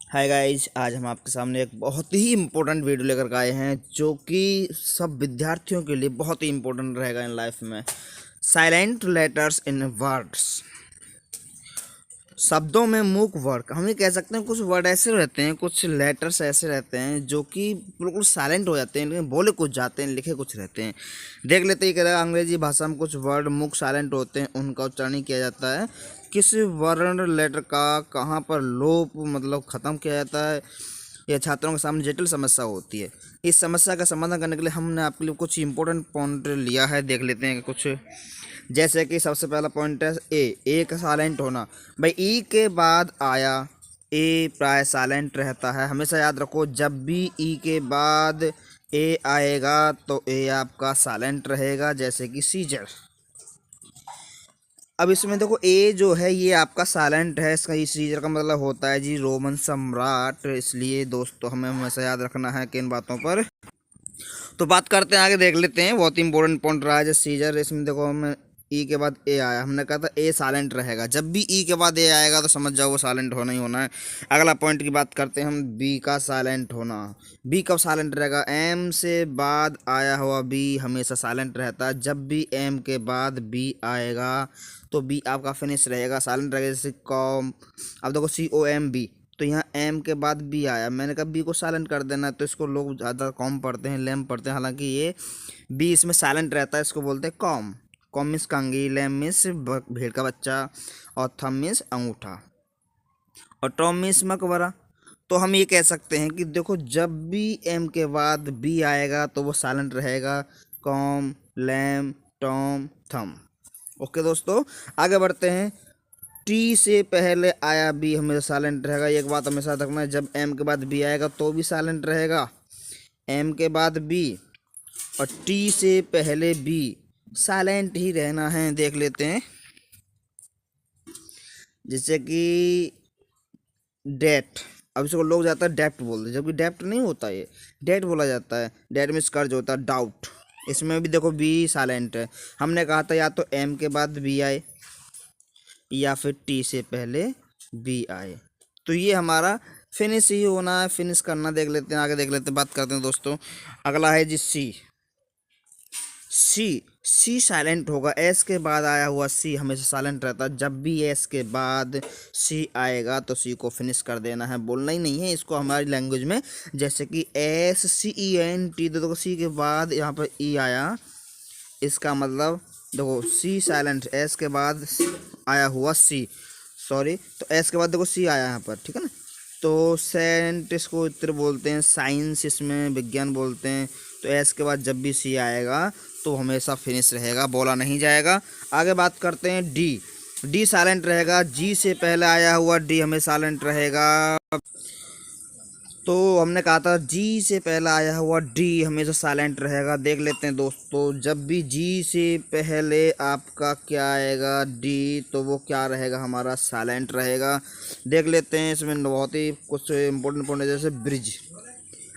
Hi guys, आज हम आपके सामने एक बहुत ही इम्पोर्टेंट वीडियो लेकर के आए हैं जो कि सब विद्यार्थियों के लिए बहुत ही इम्पोर्टेंट रहेगा इन लाइफ में। साइलेंट लेटर्स इन वर्ड्स, शब्दों में मूक वर्ड। हम ये कह सकते हैं कुछ वर्ड ऐसे रहते हैं, कुछ लेटर्स ऐसे रहते हैं जो कि बिल्कुल साइलेंट हो जाते हैं, लेकिन बोले कुछ जाते हैं, लिखे कुछ रहते हैं। देख लेते ही करेगा, अंग्रेजी भाषा में कुछ वर्ड मूक साइलेंट होते हैं, उनका उच्चारण नहीं किया जाता है। किस वर्ण लेटर का कहाँ पर लोप मतलब ख़त्म किया जाता है, यह छात्रों के सामने जटिल समस्या होती है। इस समस्या का समाधान करने के लिए हमने आपके लिए कुछ इंपॉर्टेंट पॉइंट लिया है। देख लेते हैं कुछ, जैसे कि सबसे पहला पॉइंट है ए का साइलेंट होना। भाई ई के बाद आया, ए प्राय साइलेंट रहता है। हमेशा याद रखो, जब भी ई के बाद ए आएगा तो ए आपका साइलेंट रहेगा, जैसे कि सीजर। अब इसमें देखो, ए जो है ये आपका साइलेंट है, इसका ये सीजर का मतलब होता है जी रोमन सम्राट। इसलिए दोस्तों हमें हमेशा याद रखना है कि इन बातों पर। तो बात करते हैं, आगे देख लेते हैं। बहुत ही इंपॉर्टेंट पॉइंट रहा है जो सीजर। इसमें देखो, हमें ई के बाद ए आया, हमने कहा था ए साइलेंट रहेगा। जब भी ई के बाद ए आएगा तो समझ जाओ वो साइलेंट होना ही होना है। अगला पॉइंट की बात करते हैं हम, बी का साइलेंट होना। बी कब साइलेंट रहेगा? एम से बाद आया हुआ बी हमेशा साइलेंट रहता है। जब भी एम के बाद बी आएगा तो बी आपका फिनिश रहेगा, साइलेंट रहेगा। जैसे कॉम, अब देखो COMB, तो यहाँ एम के बाद बी आया, मैंने कहा बी को साइलेंट कर देना है, तो इसको लोग ज़्यादा कॉम पढ़ते हैं, लैम पढ़ते हैं। हालांकि ये बी इसमें साइलेंट रहता है, इसको बोलते हैं कॉम। कॉम मीन्स कंघी, लैम मीन्स भेड़ का बच्चा, और थम मीन्स अंगूठा, और टॉम मीन्स मकबरा। तो हम ये कह सकते हैं कि देखो, जब भी एम के बाद बी आएगा तो वो साइलेंट रहेगा। कॉम, लैम, टॉम, थम। ओके दोस्तों, आगे बढ़ते हैं। टी से पहले आया बी हमेशा साइलेंट रहेगा। एक बात हमेशा रखना है, जब एम के बाद बी आएगा तो भी साइलेंट रहेगा। एम के बाद बी और टी से पहले बी, साइलेंट ही रहना है। देख लेते हैं, जैसे कि डेट। अब इसको लोग जाता है डेप्ट बोलते हैं, जबकि डेप्ट नहीं होता, ये डेट बोला जाता है। डेट मीन्स कर्ज होता है, डाउट। इसमें भी देखो बी साइलेंट है। हमने कहा था या तो एम के बाद बी आए या फिर टी से पहले बी आए, तो ये हमारा फिनिश ही होना है, फिनिश करना। देख लेते हैं, आगे देख लेते हैं, बात करते हैं दोस्तों। अगला है जी सी। सी, सी साइलेंट होगा। एस के बाद आया हुआ सी हमेशा साइलेंट रहता है। जब भी एस के बाद सी आएगा तो सी को फिनिश कर देना है, बोलना ही नहीं है इसको हमारी लैंग्वेज में। जैसे कि SCENT, देखो सी के बाद यहाँ पर ई आया, इसका मतलब देखो सी साइलेंट, एस के बाद आया हुआ सी, सॉरी, तो एस के बाद देखो सी आया यहाँ पर, ठीक है ना। तो सेंट इसको इत्र बोलते हैं, साइंस इसमें विज्ञान बोलते हैं। तो एस के बाद जब भी सी आएगा तो हमेशा फिनिश रहेगा, बोला नहीं जाएगा। आगे बात करते हैं डी। डी साइलेंट रहेगा। जी से पहले आया हुआ डी हमेशा साइलेंट रहेगा। तो हमने कहा था जी से पहला आया हुआ डी हमेशा साइलेंट रहेगा। देख लेते हैं दोस्तों, जब भी जी से पहले आपका क्या आएगा डी, तो वो क्या रहेगा हमारा, साइलेंट रहेगा। देख लेते हैं, इसमें बहुत ही कुछ इंपॉर्टेंट पॉइंट है, जैसे ब्रिज।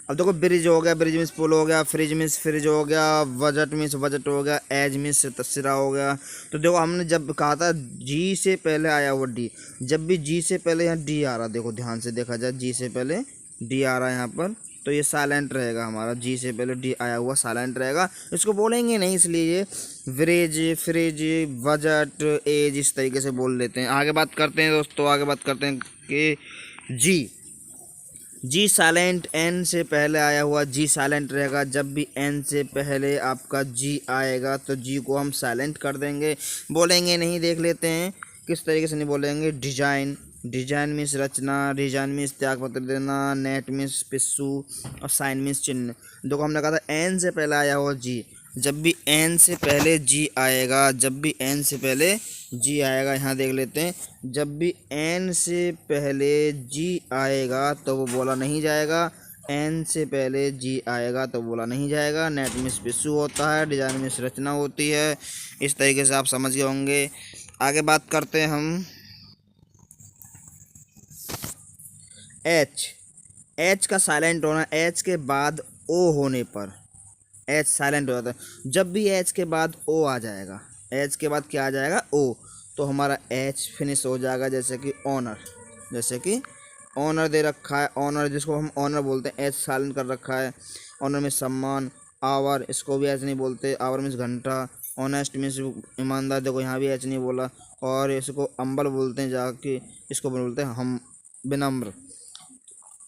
अब देखो, ब्रिज हो गया, ब्रिज मीन्स पुल हो गया, फ्रिज मीन्स फ्रिज हो गया, बजट मीन्स बजट हो गया, एज मीन्स तस्वीरा हो गया। तो देखो, हमने जब कहा था जी से पहले आया हुआ डी, जब भी जी से पहले यहाँ डी आ रहा, देखो ध्यान से देखा जाए, जी से पहले डी आ रहा है यहाँ पर, तो ये साइलेंट रहेगा हमारा। जी से पहले डी आया हुआ साइलेंट रहेगा, इसको बोलेंगे नहीं, इसलिए ये ब्रिज, फ्रिज, बजट, एज इस तरीके से बोल लेते हैं। आगे बात करते हैं दोस्तों, आगे बात करते हैं कि जी, जी साइलेंट। एन से पहले आया हुआ जी साइलेंट रहेगा। जब भी एन से पहले आपका जी आएगा तो जी को हम साइलेंट कर देंगे, बोलेंगे नहीं। देख लेते हैं किस तरीके से नहीं बोलेंगे। डिजाइन, डिजाइन मीन्स रचना, डिजाइन मीन्स त्याग पत्र देना, नेट मीन्स पिस्सू, और साइन मीन्स चिन्ह। देखो, हमने कहा था एन से पहले आया हुआ जी, जब भी एन से पहले जी आएगा, जब भी एन से पहले जी आएगा, यहाँ देख लेते हैं, जब भी एन से पहले जी आएगा तो वो बोला नहीं जाएगा। एन से पहले जी आएगा तो बोला नहीं जाएगा। नेट मीन्स पिस्सू होता है, डिजाइन मीन्स रचना होती है। इस तरीके से आप समझ गए होंगे। आगे बात करते हैं हम एच। एच का साइलेंट होना, एच के बाद ओ होने पर एच साइलेंट हो जाता है। जब भी एच के बाद ओ आ जाएगा, एच के बाद क्या आ जाएगा, ओ, तो हमारा एच फिनिश हो जाएगा। जैसे कि ऑनर, जैसे कि ऑनर दे रखा है, ऑनर जिसको हम ऑनर बोलते हैं, एच साइलेंट कर रखा है। ऑनर में सम्मान। आवर, इसको भी एच नहीं बोलते, आवर मीन्स घंटा। ऑनेस्ट मीन्स ईमानदार, देखो यहाँ भी एच नहीं बोला। और इसको अम्बल बोलते हैं जाके, इसको बोलते हैं हम विनम्र।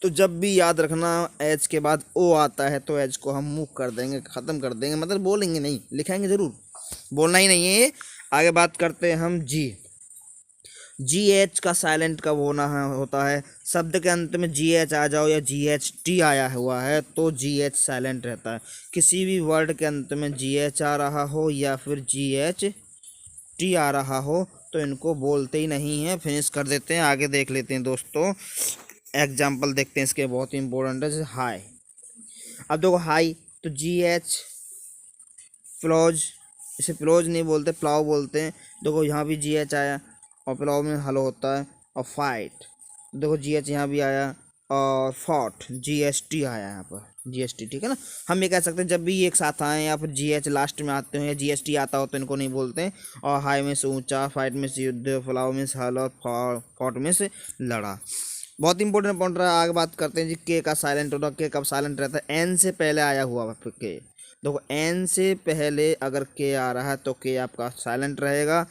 तो जब भी याद रखना एच के बाद ओ आता है तो एच को हम मूव कर देंगे, ख़त्म कर देंगे, मतलब बोलेंगे नहीं, लिखेंगे ज़रूर, बोलना ही नहीं है ये। आगे बात करते हैं हम जी। जी एच का साइलेंट कब होना होता है? शब्द के अंत में जी एच आ जाओ या जी एच टी आया हुआ है तो जी एच साइलेंट रहता है। किसी भी वर्ड के अंत में जी एच आ रहा हो या फिर जी एच टी आ रहा हो तो इनको बोलते ही नहीं है। फिनिश कर देते हैं, आगे देख लेते हैं दोस्तों। एग्जाम्पल देखते हैं इसके, बहुत ही इंपॉर्टेंट है। जैसे हाई, अब देखो हाई तो जी एच फ्लॉज, इसे फ्लॉज नहीं बोलते, प्लाव बोलते हैं। देखो यहाँ भी जी एच आया और प्लाव में हल होता है। और फाइट, देखो जी एच यहाँ भी आया। और फॉट जी एस टी आया यहाँ पर, जी एस टी, ठीक है ना। हम ये कह सकते हैं जब भी ये एक साथ आए या फिर जी एच लास्ट में आते हो या जी एस टी आता हो तो इनको नहीं बोलते हैं। और हाई में से ऊंचा, फाइट में से युद्ध, फ्लाव में से हल और फॉट में से लड़ा। बहुत इंपॉर्टेंट पॉइंट रहा। आगे बात करते हैं जी के का साइलेंट होता है। के कब साइलेंट रहता है? एन से पहले आया हुआ के। देखो एन से पहले अगर के आ रहा है तो के आपका साइलेंट रहेगा।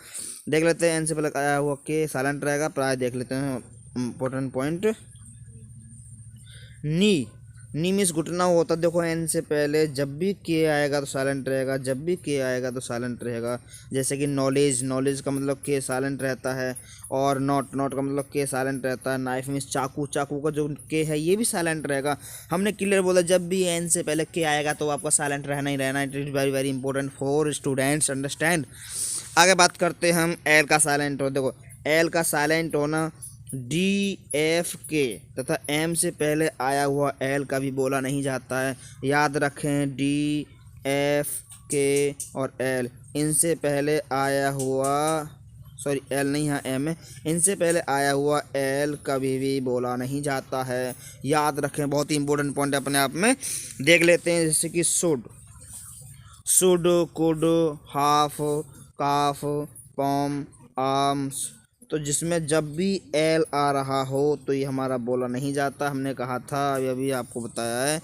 देख लेते हैं, एन से पहले आया हुआ के साइलेंट रहेगा। प्राय देख लेते हैं इंपॉर्टेंट पॉइंट। नी, नी मीन्स घुटना होता है। देखो एन से पहले जब भी के आएगा तो साइलेंट रहेगा, जब भी के आएगा तो साइलेंट रहेगा। जैसे कि नॉलेज, नॉलेज का मतलब के साइलेंट रहता है। और नॉट, नॉट का मतलब के साइलेंट रहता है। नाइफ मीन्स चाकू, चाकू का जो के है ये भी साइलेंट रहेगा। हमने क्लियर बोला जब भी एन से पहले के आएगा तो आपका साइलेंट रहना ही रहना। It is very very important for students, understand. आगे बात करते हैं हम एल का साइलेंट हो। देखो एल का साइलेंट होना, डी एफ के तथा एम से पहले आया हुआ एल कभी बोला नहीं जाता है। याद रखें, डी एफ के और एल, इनसे पहले आया हुआ, सॉरी एल नहीं, यहाँ एम है, इनसे पहले आया हुआ एल कभी भी बोला नहीं जाता है। याद रखें, बहुत ही इंपॉर्टेंट पॉइंट अपने आप में। देख लेते हैं जैसे कि should, should, could, half, calf, palm, arms. तो जिसमें जब भी एल आ रहा हो तो ये हमारा बोला नहीं जाता। हमने कहा था, अभी आपको बताया है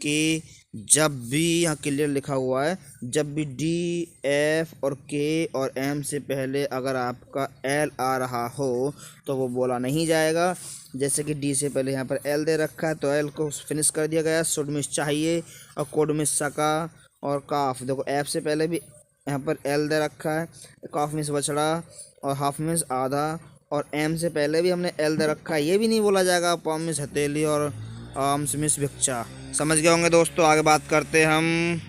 कि जब भी, यहाँ क्लियर लिखा हुआ है, जब भी डी एफ और के और एम से पहले अगर आपका एल आ रहा हो तो वो बोला नहीं जाएगा। जैसे कि डी से पहले यहाँ पर एल दे रखा है तो एल को फिनिश कर दिया गया। शुड में चाहिए और कोड में सका। और काफ, देखो एफ से पहले भी यहाँ पर एल दे रखा है। काफ मीन्स बछड़ा और हाफ मीन्स आधा। और एम से पहले भी हमने एल दे रखा है, ये भी नहीं बोला जाएगा। पॉम मीन्स हथेली और आर्म्स मीन्स भिक्षा। समझ गए होंगे दोस्तों। आगे बात करते हैं हम,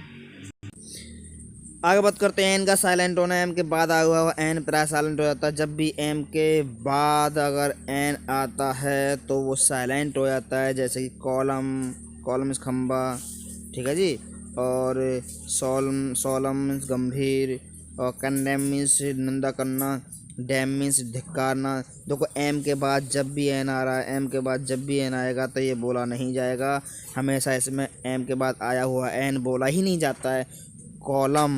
आगे बात करते हैं एन का साइलेंट होना। एम के बाद आया हुआ एन प्राय साइलेंट हो जाता है। जब भी एम के बाद अगर एन आता है तो वो साइलेंट हो जाता है। जैसे कि कॉलम, कॉलम मीन्स खंबा, ठीक है जी। और सोलम मीन्स गंभीर। और कंडेम मीन्स निंदा करना। डैम मीन्स धिक्कारना। देखो एम के बाद जब भी एन आ रहा है, एम के बाद जब भी एन आएगा तो ये बोला नहीं जाएगा। हमेशा इसमें एम के बाद आया हुआ एन बोला ही नहीं जाता है। कॉलम,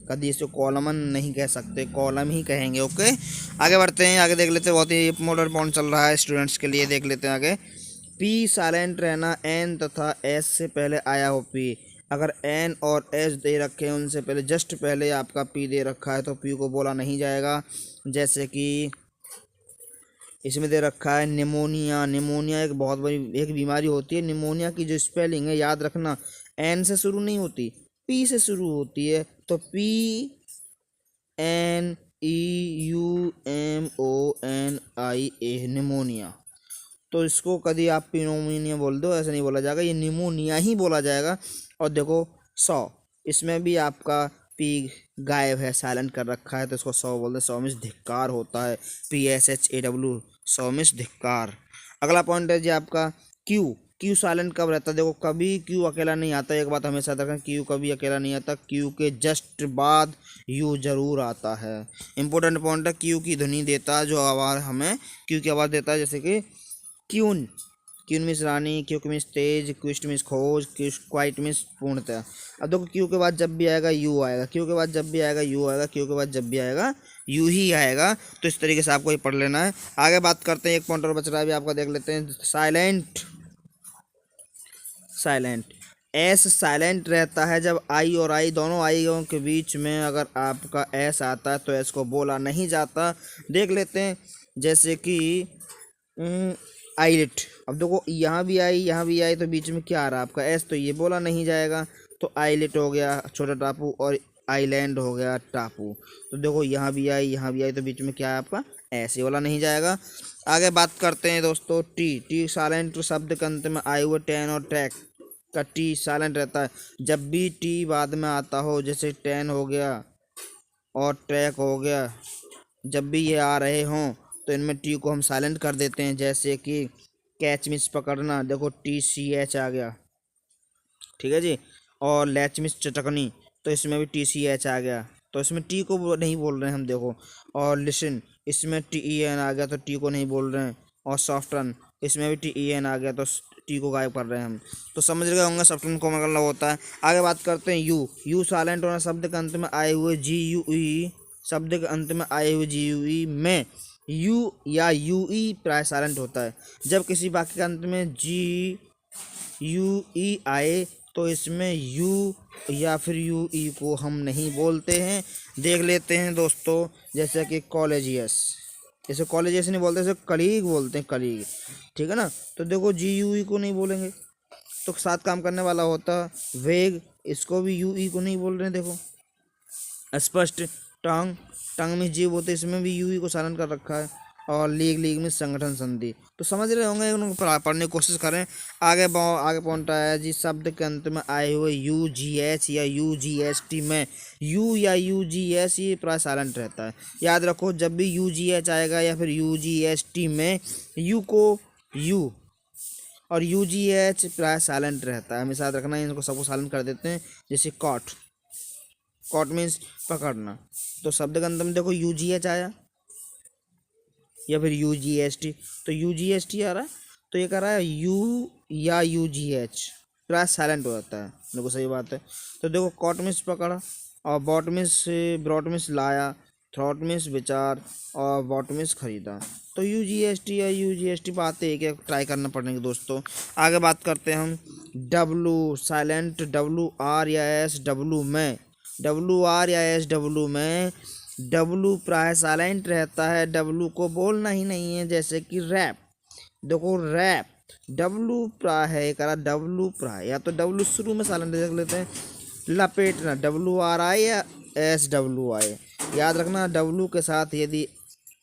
कभी इसको कॉलमन नहीं कह सकते, कॉलम ही कहेंगे। ओके, आगे बढ़ते हैं, आगे देख लेते हैं। बहुत ही मॉडल पॉइंट चल रहा है स्टूडेंट्स के लिए, देख लेते हैं आगे। पी साइलेंट रहना, एन तथा एस से पहले आया हो पी। अगर एन और एस दे रखे हैं उनसे पहले, जस्ट पहले आपका पी दे रखा है तो पी को बोला नहीं जाएगा। जैसे कि इसमें दे रखा है निमोनिया। निमोनिया एक बहुत बड़ी एक बीमारी होती है। निमोनिया की जो स्पेलिंग है याद रखना, एन से शुरू नहीं होती, पी से शुरू होती है। तो P N E U M O N I A, pneumonia. तो इसको कभी आप पिनोमिनिया बोल दो, ऐसा नहीं बोला जाएगा, ये निमोनिया ही बोला जाएगा। और देखो 100, इसमें भी आपका पी गायब है, साइलेंट कर रखा है तो इसको 100 बोलते हैं। 100 मीन्स धिक्कार होता है, PSHAW, 100 मीन्स धिक्कार। अगला पॉइंट है जी आपका क्यू। क्यू साइलेंट कब रहता है? देखो कभी क्यू अकेला नहीं आता, एक बात हमेशा याद रखें, क्यू कभी अकेला नहीं आता। क्यू के जस्ट बाद यू जरूर आता है। इंपॉर्टेंट पॉइंट है, क्यू की ध्वनि देता है जो आवाज़ हमें क्यू की आवाज़ देता है। जैसे कि क्यून, क्यून मीन्स रानी, क्यूक मीन्स तेज, क्विस्ट मीन्स खोज, क्वाइट मीन्स पूर्णतः। अब देखो क्यू के बाद जब भी आएगा यू आएगा, क्यू के बाद जब भी आएगा यू आएगा, क्यू के बाद जब भी आएगा यू ही आएगा। तो इस तरीके से आपको ये पढ़ लेना है। आगे बात करते हैं, एक पॉइंट और बच रहा है, अभी आपका देख लेते हैं। साइलेंट, साइलेंट एस साइलेंट रहता है जब आई और आई दोनों आईओं के बीच में अगर आपका एस आता है तो एस को बोला नहीं जाता। देख लेते हैं, जैसे कि आईलेट। अब देखो यहाँ भी आई यहाँ भी आई, तो बीच में क्या आ रहा है आपका एस, तो ये बोला नहीं जाएगा। तो आईलेट हो गया छोटा टापू, और आइलैंड हो गया टापू। तो देखो यहाँ भी आई यहाँ भी आई, तो बीच में क्या है आपका एस, ये वाला नहीं जाएगा। आगे बात करते हैं दोस्तों, टी। टी साइलेंट शब्द के अंत में आए हुए टेन और ट्रैक का टी साइलेंट रहता है। जब भी टी बाद में आता हो, जैसे टेन हो गया और ट्रैक हो गया, जब भी ये आ रहे हों तो इनमें टी को हम साइलेंट कर देते हैं। जैसे कि कैच मिस पकड़ना, देखो टी सी एच आ गया, ठीक है जी। और लैच मिस चटकनी, तो इसमें भी टी सी एच आ गया, तो इसमें टी को नहीं बोल रहे हैं हम, देखो। और लिसन, इसमें टी ई एन आ गया, तो टी को नहीं बोल रहे हैं। और सॉफ्टन, इसमें भी टी ई एन आ गया, तो टी को गायब कर रहे हैं हम। तो समझ गए होंगे सॉफ्टन को मतलब होता है। आगे बात करते हैं यू। यू साइलेंट होना शब्द के अंत में आए हुए जी यू ई, शब्द के अंत में आए हुए जी यू ई में यू या यू ई प्राय साइलेंट होता है। जब किसी वाक्य के अंत में जी यू ई आए तो इसमें यू या फिर यू ई को हम नहीं बोलते हैं। देख लेते हैं दोस्तों, जैसे कि कॉलेजियस, जैसे कॉलेजियस नहीं बोलते, जैसे कलीग बोलते हैं, कलीग, ठीक है ना। तो देखो जी यू ई को नहीं बोलेंगे, तो साथ काम करने वाला होता वेग, इसको भी यू ई को नहीं बोल रहे हैं। देखो स्पष्ट, टंग, टंग में जीव होते, इसमें भी यू ई को साइलेंट कर रखा है। और लीग, लीग में संगठन संधि। तो समझ रहे होंगे, उनको पढ़ने की कोशिश करें। आगे पॉइंट आया जी, शब्द के अंत में आए हुए यू जी एच या यू जी एस टी में यू या यू जी एस ये प्राय साइलेंट रहता है। याद रखो, जब भी यू जी एच आएगा या फिर यू जी एस टी में यू को यू और यू जी एच प्राय साइलेंट रहता है, हमेशा याद रखना है। इनको सबको साइलेंट कर देते हैं। जैसे कॉट, कॉट मीन्स पकड़ना, तो शब्द के अंत में देखो यू जी एच आया या फिर यू जी एस टी, तो यू जी एस टी आ रहा है, तो ये कह रहा है यू या यू जी एच प्राय साइलेंट हो जाता है। देखो सही बात है। तो देखो कॉट मिस पकड़ा, और बॉट मिस ब्रॉट मिस लाया, थ्रॉट मिस विचार, और बॉट मिस खरीदा। तो यू जी एस टी या यू जी एस टी बातें एक एक ट्राई करना पड़ेंगे दोस्तों। आगे बात करते हैं हम, डब्लू साइलेंट, डब्लू आर या एस डब्लू में, डब्लू आर या एस डब्लू में डब्लू प्राय साइलेंट रहता है, डब्लू को बोलना ही नहीं है। जैसे कि रैप, देखो रैप डब्लू प्राय है, करा डब्लू प्राय, या तो डब्लू शुरू में साइलेंट देख लेते हैं। लपेटना, डब्लू आर आई या एस डब्लू आई, याद रखना डब्लू के साथ यदि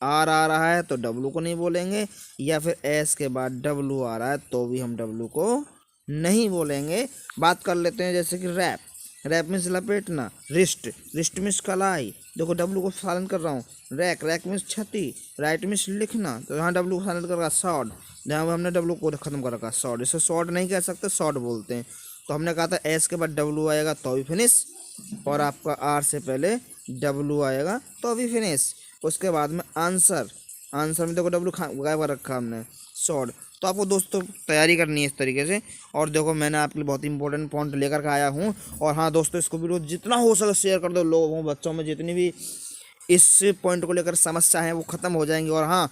आर आ रहा है तो डब्लू को नहीं बोलेंगे, या फिर एस के बाद डब्लू आ रहा है तो भी हम डब्लू को नहीं बोलेंगे। बात कर लेते हैं, जैसे कि रैप, रैप मीन्स लपेटना। रिस्ट, रिस्ट मीन्स कलाई, देखो डब्लू को साइलेंट कर रहा हूँ। रैक, रैक मीन्स छती। राइट मीन्स लिखना, तो यहाँ डब्लू को साइलेंट कर रखा। शॉर्ट, जहाँ हमने डब्लू को खत्म कर रखा शॉर्ट, इसे शॉर्ट नहीं कह सकते, शॉर्ट बोलते हैं। तो हमने कहा था एस के बाद डब्लू आएगा तो भी फिनिश, और आपका आर से पहले डब्लू आएगा तो भी फिनिश। उसके बाद में आंसर, आंसर में देखो डब्लू गायब कर रखा हमने, शॉर्ट। तो आपको दोस्तों तैयारी करनी है इस तरीके से। और देखो मैंने आपके लिए बहुत ही इंपॉर्टेंट पॉइंट लेकर के आया हूँ। और हाँ दोस्तों, इसको वीडियो जितना हो सके शेयर कर दो लोगों बच्चों में, जितनी भी इस पॉइंट को लेकर समस्या है वो ख़त्म हो जाएंगी। और हाँ,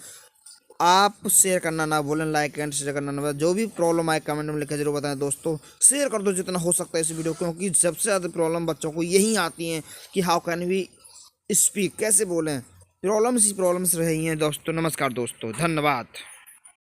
आप शेयर करना ना भूलें, लाइक एंड शेयर करना ना भूलें। जो भी प्रॉब्लम आए कमेंट में लिखकर जरूर बताएं दोस्तों। शेयर कर दो जितना हो सकता है इस वीडियो, क्योंकि सबसे ज़्यादा प्रॉब्लम बच्चों को यही आती हैं कि हाउ कैन वी स्पीक, कैसे बोलें। प्रॉब्लम्स ही प्रॉब्लम्स रही हैं दोस्तों। नमस्कार दोस्तों, धन्यवाद।